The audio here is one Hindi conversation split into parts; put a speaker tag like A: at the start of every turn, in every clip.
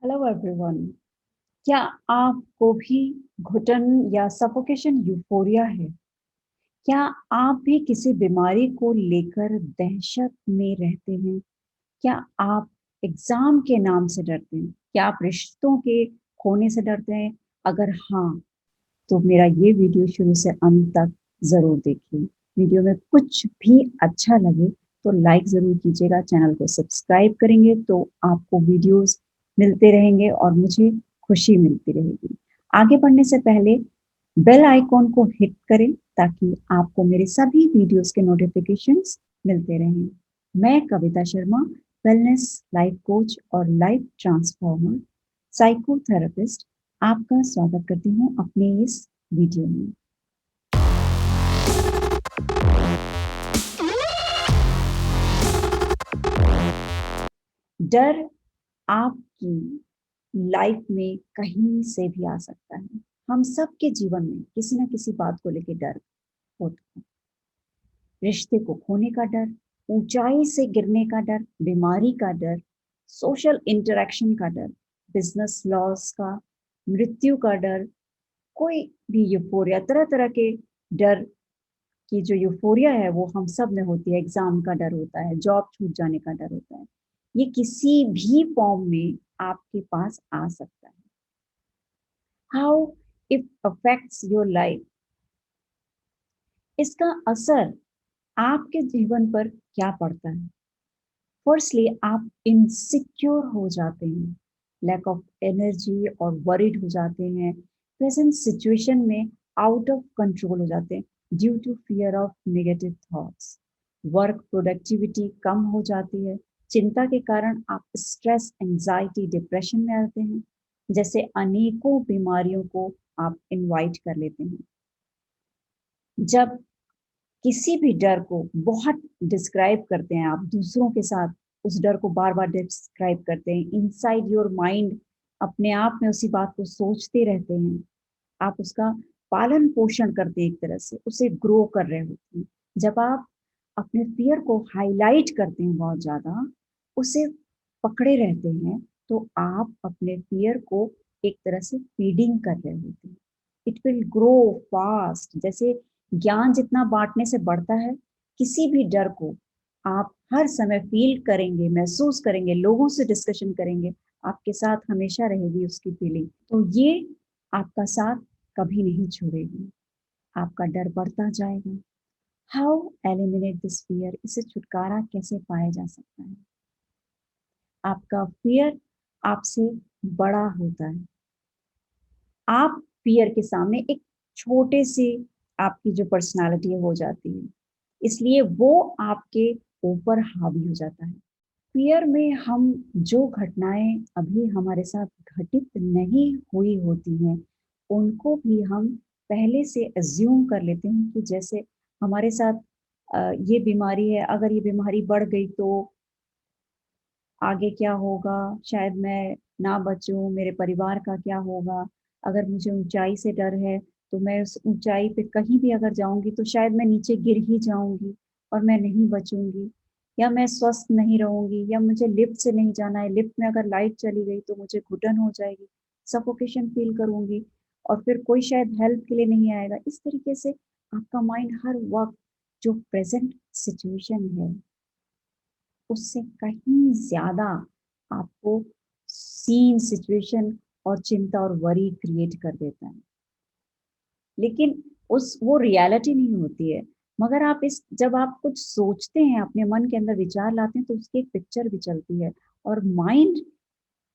A: Hello everyone. क्या आपको भी घुटन या सफोकेशन यूफोरिया है? क्या आप भी किसी बीमारी को लेकर दहशत में रहते हैं? क्या आप एग्जाम के नाम से डरते हैं? क्या आप रिश्तों के खोने से डरते हैं? अगर हाँ, तो मेरा ये वीडियो शुरू से अंत तक ज़रूर देखिए। वीडियो में कुछ भी अच्छा लगे तो लाइक ज़रूर कीजिएगा, चैनल को सब्सक्राइब करेंगे तो आपको वीडियोस मिलते रहेंगे और मुझे खुशी मिलती रहेगी। आगे बढ़ने से पहले बेल आइकॉन को हिट करें ताकि आपको मेरे सभी वीडियोस के नोटिफिकेशंस मिलते रहें। मैं Kavita Sharma, wellness life coach और लाइफ ट्रांसफॉर्मर साइकोथेरेपिस्ट, आपका स्वागत करती हूँ अपने इस वीडियो में। डर आपकी लाइफ में कहीं से भी आ सकता है। हम सबके जीवन में किसी ना किसी बात को लेकर डर होता है। रिश्ते को खोने का डर, ऊंचाई से गिरने का डर, बीमारी का डर, सोशल इंटरेक्शन का डर, बिजनेस लॉस का, मृत्यु का डर, कोई भी यूफोरिया, तरह तरह के डर की जो यूफोरिया है वो हम सब में होती है। एग्जाम का डर होता है, जॉब छूट जाने का डर होता है। ये किसी भी फॉर्म में आपके पास आ सकता है। How it affects your life, इसका असर आपके जीवन पर क्या पड़ता है? फर्स्टली, आप इनसिक्योर हो जाते हैं, लैक ऑफ एनर्जी और वरीड हो जाते हैं, प्रेजेंट सिचुएशन में आउट ऑफ कंट्रोल हो जाते हैं due to fear of negative thoughts. Work productivity कम हो जाती है, चिंता के कारण आप स्ट्रेस, एंजाइटी, डिप्रेशन में आते हैं, जैसे अनेकों बीमारियों को आप इनवाइट कर लेते हैं। जब किसी भी डर को बहुत डिस्क्राइब करते हैं, आप दूसरों के साथ उस डर को बार बार डिस्क्राइब करते हैं, इनसाइड योर माइंड अपने आप में उसी बात को सोचते रहते हैं, आप उसका पालन पोषण करते हैं, एक तरह से उसे ग्रो कर रहे होते हैं। जब आप अपने फियर को हाईलाइट करते हैं बहुत ज्यादा, उसे पकड़े रहते हैं, तो आप अपने फियर को एक तरह से फीडिंग कर रहे होते हैं। It will grow fast. जैसे ज्ञान जितना बांटने से बढ़ता है, किसी भी डर को आप हर समय फील करेंगे, महसूस करेंगे, लोगों से डिस्कशन करेंगे, आपके साथ हमेशा रहेगी उसकी फीलिंग। तो ये आपका साथ कभी नहीं छोड़ेगी, आपका डर बढ़ता जाएगा। हाउ एलिमिनेट दिस फियर, इसे छुटकारा कैसे पाया जा सकता है? आपका फियर आपसे बड़ा होता है। आप फियर के सामने एक छोटे से आपकी जो पर्सनालिटी है हो जाती है, इसलिए वो आपके ऊपर हावी हो जाता है। फियर में हम जो घटनाएं अभी हमारे साथ घटित नहीं हुई होती हैं, उनको भी हम पहले से अज्यूम कर लेते हैं कि जैसे हमारे साथ ये बीमारी है, अगर ये बीमारी बढ़ गई तो आगे क्या होगा, शायद मैं ना बचूं, मेरे परिवार का क्या होगा, अगर मुझे ऊंचाई से डर है तो मैं उस ऊंचाई पे कहीं भी अगर जाऊंगी तो शायद मैं नीचे गिर ही जाऊंगी और मैं नहीं बचूंगी, या मैं स्वस्थ नहीं रहूंगी, या मुझे लिफ्ट से नहीं जाना है, लिफ्ट में अगर लाइट चली गई तो मुझे घुटन हो जाएगी, सफोकेशन फील करूंगी और फिर कोई शायद हेल्प के लिए नहीं आएगा। इस तरीके से आपका माइंड हर वक्त जो प्रेजेंट सिचुएशन है उससे कहीं ज्यादा आपको सीन, सिचुएशन और चिंता और वरी क्रिएट कर देता है। लेकिन उस वो रियलिटी नहीं होती है। मगर आप इस जब आप कुछ सोचते हैं, अपने मन के अंदर विचार लाते हैं, तो उसकी एक पिक्चर भी चलती है और माइंड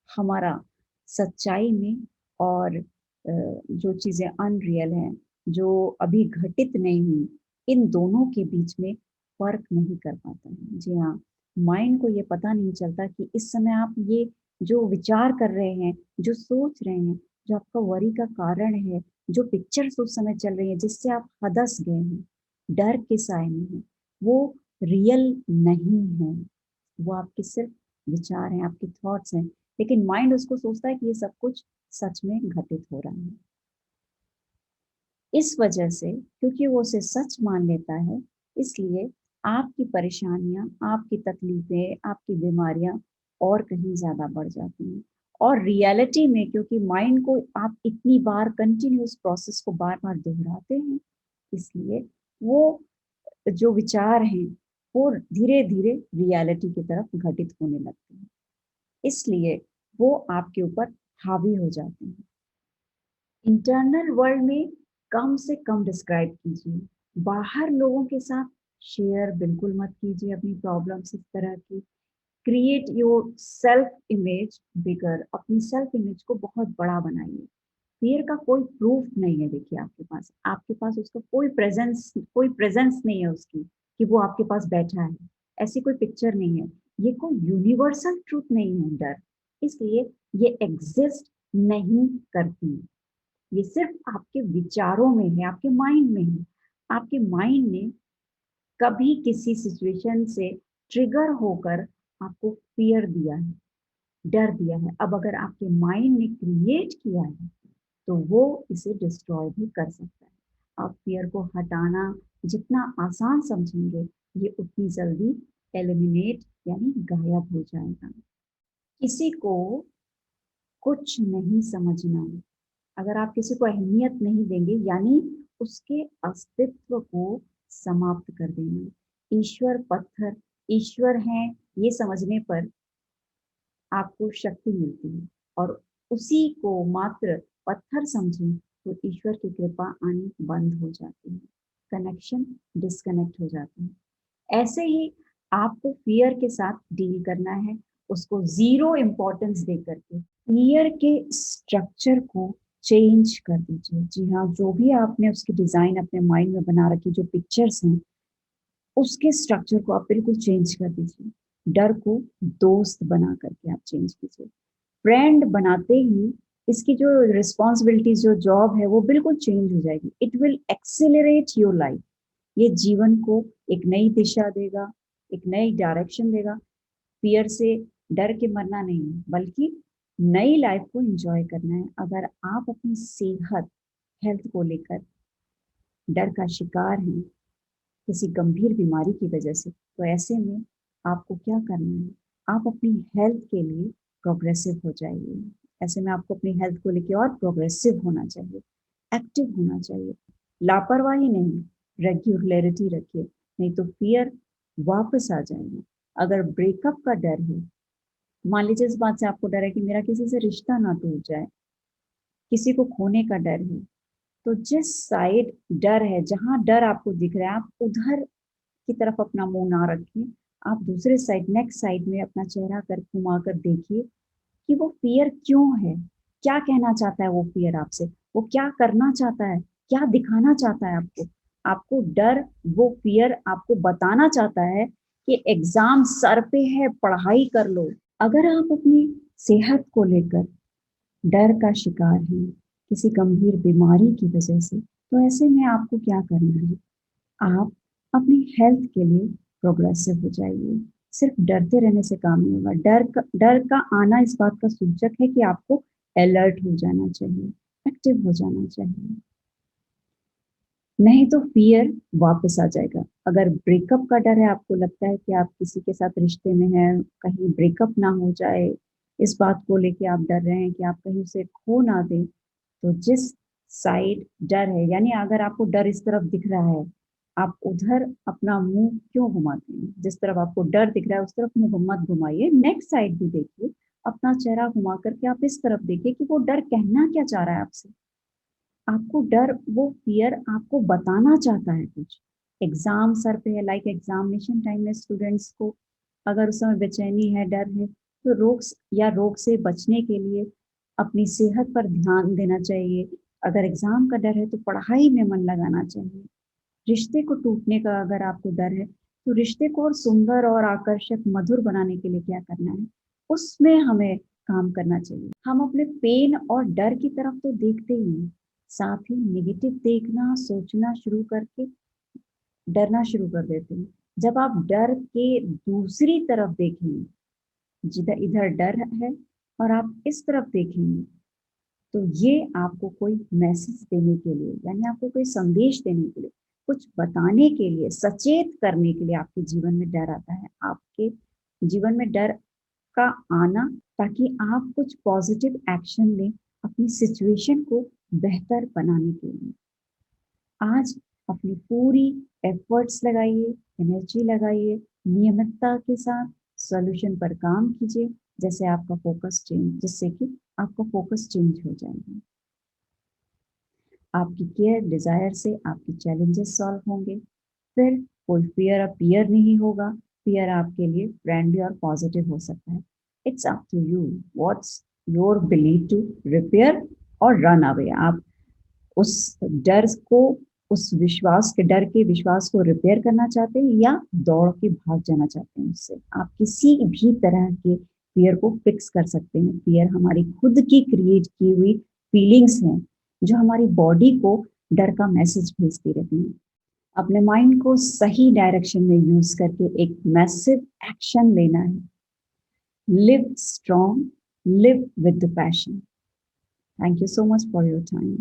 A: हमारा सच्चाई में और जो चीजें अनरियल हैं, जो अभी घटित नहीं हुई, इन दोनों के बीच में फर्क नहीं कर पाता है। जी हाँ, माइंड को ये पता नहीं चलता कि इस समय आप ये जो विचार कर रहे हैं, जो सोच रहे हैं, जो आपका वरी का कारण है, जो पिक्चर्स उस समय चल रही है जिससे आप हदस गए हैं, डर के साए में है, वो रियल नहीं है। वो आपके सिर्फ विचार हैं, आपके थॉट्स हैं। लेकिन माइंड उसको सोचता है कि ये सब कुछ सच में घटित हो रहा है। इस वजह से, क्योंकि वो उसे सच मान लेता है, इसलिए आपकी परेशानियां, आपकी तकलीफें, आपकी बीमारियां और कहीं ज्यादा बढ़ जाती हैं। और रियलिटी में क्योंकि माइंड को आप इतनी बार कंटिन्यूअस प्रोसेस को बार-बार दोहराते हैं, इसलिए वो जो विचार हैं, वो धीरे-धीरे रियलिटी की तरफ घटित होने लगते हैं। इसलिए वो आपके ऊपर हावी हो जाते हैं। इंटरनल वर्ल्ड में कम से कम डिस्क्राइब कीजिए। बाहर लोगों के साथ शेयर बिल्कुल मत कीजिए अपनी प्रॉब्लम्स इस तरह की। क्रिएट योर सेल्फ इमेज बिगर, अपनी सेल्फ इमेज को बहुत बड़ा बनाइए। फ़ियर का कोई प्रूफ नहीं है देखिए आपके पास उसका कोई प्रेज़ेंस नहीं है उसकी, कि वो आपके पास बैठा है। ऐसी कोई पिक्चर नहीं है। ये कोई यूनिवर्सल ट्रुथ नहीं है डर, इसलिए ये एग्ज़िस्ट नहीं करती। ये सिर्फ़ आपके विचारों में है, आपके माइंड में है। आपके माइंड ने कभी किसी सिचुएशन से ट्रिगर होकर आपको फ़ियर दिया है, डर दिया है। अब अगर आपके माइंड ने क्रिएट किया है तो वो इसे डिस्ट्रॉय भी कर सकता है। आप फ़ियर को हटाना जितना आसान समझेंगे, ये उतनी जल्दी एलिमिनेट यानी गायब हो जाएगा। किसी को कुछ नहीं समझना, अगर आप किसी को अहमियत नहीं देंगे यानी उसके अस्तित्व को समाप्त कर देना। ईश्वर हैं, ये समझने पर आपको शक्ति मिलती है और उसी को मात्र पत्थर समझें तो ईश्वर की कृपा आनी बंद हो जाती है। कनेक्शन डिस्कनेक्ट हो जाता है। ऐसे ही आपको फ़ियर के साथ डील करना है, उसको ज़ीरो इम्पोर्टेंस दे करके। फ़ियर के स्ट्रक्चर को चेंज कर दीजिए। जी हाँ, जो भी आपने उसकी डिज़ाइन अपने माइंड में बना रखी, जो पिक्चर्स हैं, उसके स्ट्रक्चर को आप बिल्कुल चेंज कर दीजिए। डर को दोस्त बना करके आप चेंज कीजिए। फ्रेंड बनाते ही इसकी जो रिस्पॉन्सिबिलिटीज़, जो जॉब है, वो बिल्कुल चेंज हो जाएगी। It will accelerate your life. ये जीवन को एक नई दिशा देगा, एक नई डायरेक्शन देगा। फ़ियर से डर के मरना नहीं है, बल्कि नई लाइफ को एन्जॉय करना है। अगर आप अपनी सेहत, हेल्थ को लेकर डर का शिकार हैं, किसी गंभीर बीमारी की वजह से, तो ऐसे में आपको क्या करना है? आप अपनी हेल्थ के लिए प्रोग्रेसिव हो जाइए। ऐसे में आपको अपनी हेल्थ को लेके और प्रोग्रेसिव होना चाहिए, एक्टिव होना चाहिए। लापरवाही नहीं, रेगुलैरिटी रखिए, नहीं तो फ़ियर वापस आ जाएगा। अगर ब्रेकअप का डर है, मान लीजिए इस बात से आपको डर है कि मेरा किसी से रिश्ता ना टूट जाए, किसी को खोने का डर है, तो जिस साइड डर है, जहाँ डर आपको दिख रहा है, आप उधर की तरफ अपना मुँह ना रखिए। आप दूसरे साइड, नेक्स्ट साइड में अपना चेहरा कर घुमाकर देखिए कि वो फ़ियर क्यों है? क्या कहना चाहता है वो फ़ियर आपसे? वो क्या करना चाहता है? क्या दिखाना चाहता है आपको? आपको डर, वो फ़ियर आपको बताना चाहता है कि एग्ज़ाम सर पे है, पढ़ाई कर लो। अगर आप अपनी सेहत को लेकर डर का शिकार हैं, किसी गंभीर बीमारी की वजह से, तो ऐसे में आपको क्या करना है? आप अपनी हेल्थ के लिए प्रोग्रेसिव हो जाइए। सिर्फ डरते रहने से काम नहीं होगा। डर का आना इस बात का सूचक है कि आपको अलर्ट हो जाना चाहिए, एक्टिव हो जाना चाहिए। नहीं तो फ़ियर वापस आ जाएगा। अगर ब्रेकअप का डर है, आपको लगता है कि आप किसी के साथ रिश्ते में हैं, कहीं ब्रेकअप ना हो जाए, इस बात को लेके आप डर रहे हैं कि आप कहीं उसे खो ना दें, तो जिस साइड डर है, यानी अगर आपको डर इस तरफ दिख रहा है, आप उधर अपना मुँह क्यों घुमाते हैं? जिस तरफ आपको डर दिख रहा है, उस तरफ मुँह मत घुमाइए, नेक्स्ट साइड भी देखिए। अपना चेहरा घुमा कर के आप इस तरफ देखिए कि वो डर कहना क्या चाह रहा है आपसे। आपको डर, वो फ़ियर आपको बताना चाहता है कुछ। एग्ज़ाम सर पे है, लाइक एग्ज़ामिनेशन टाइम में स्टूडेंट्स को अगर उस समय बेचैनी है, डर है, तो रोग से बचने के लिए अपनी सेहत पर ध्यान देना चाहिए। अगर एग्ज़ाम का डर है, तो पढ़ाई में मन लगाना चाहिए। रिश्ते को टूटने का अगर आपको डर है, तो रिश्ते को और सुंदर और आकर्षक, मधुर बनाने के लिए क्या करना है, उसमें हमें काम करना चाहिए। हम अपने पेन और डर की तरफ तो देखते ही हैं, साथ ही नेगेटिव देखना, सोचना शुरू करके डरना शुरू कर देते हैं। जब आप डर के दूसरी तरफ देखेंगे, जिधर इधर डर है और आप इस तरफ देखेंगे, तो ये आपको कोई मैसेज देने के लिए, यानी आपको कोई संदेश देने के लिए, कुछ बताने के लिए, सचेत करने के लिए आपके जीवन में डर आता है। आपके जीवन में डर का आना ताकि आप कुछ पॉजिटिव एक्शन लें अपनी सिचुएशन को बेहतर बनाने के लिए। आज अपनी पूरी एफर्ट्स लगाइए, एनर्जी लगाइए, नियमितता के साथ सॉल्यूशन पर काम कीजिए, जिससे कि आपका फोकस चेंज हो जाएगा। आपकी केयर डिज़ायर से आपके चैलेंजेस सॉल्व होंगे। फिर कोई फ़ियर अपीयर नहीं होगा, फ़ियर आपके लिए फ्रेंडली और पॉज़िटिव हो सकता है। It's up to you, what's your believe to repair और रन अवे। आप उस डर को डर के विश्वास को रिपेयर करना चाहते हैं या दौड़ के भाग जाना चाहते हैं उससे। आप किसी भी तरह के फ़ियर को फ़िक्स कर सकते हैं। फ़ियर हमारी खुद की क्रिएट की हुई फीलिंग्स हैं, जो हमारी बॉडी को डर का मैसेज भेजती रहती हैं। अपने माइंड को सही डायरेक्शन में यूज़ करके एक मैसिव एक्शन लेना है। Live strong, live with the passion. Thank you so much for your time.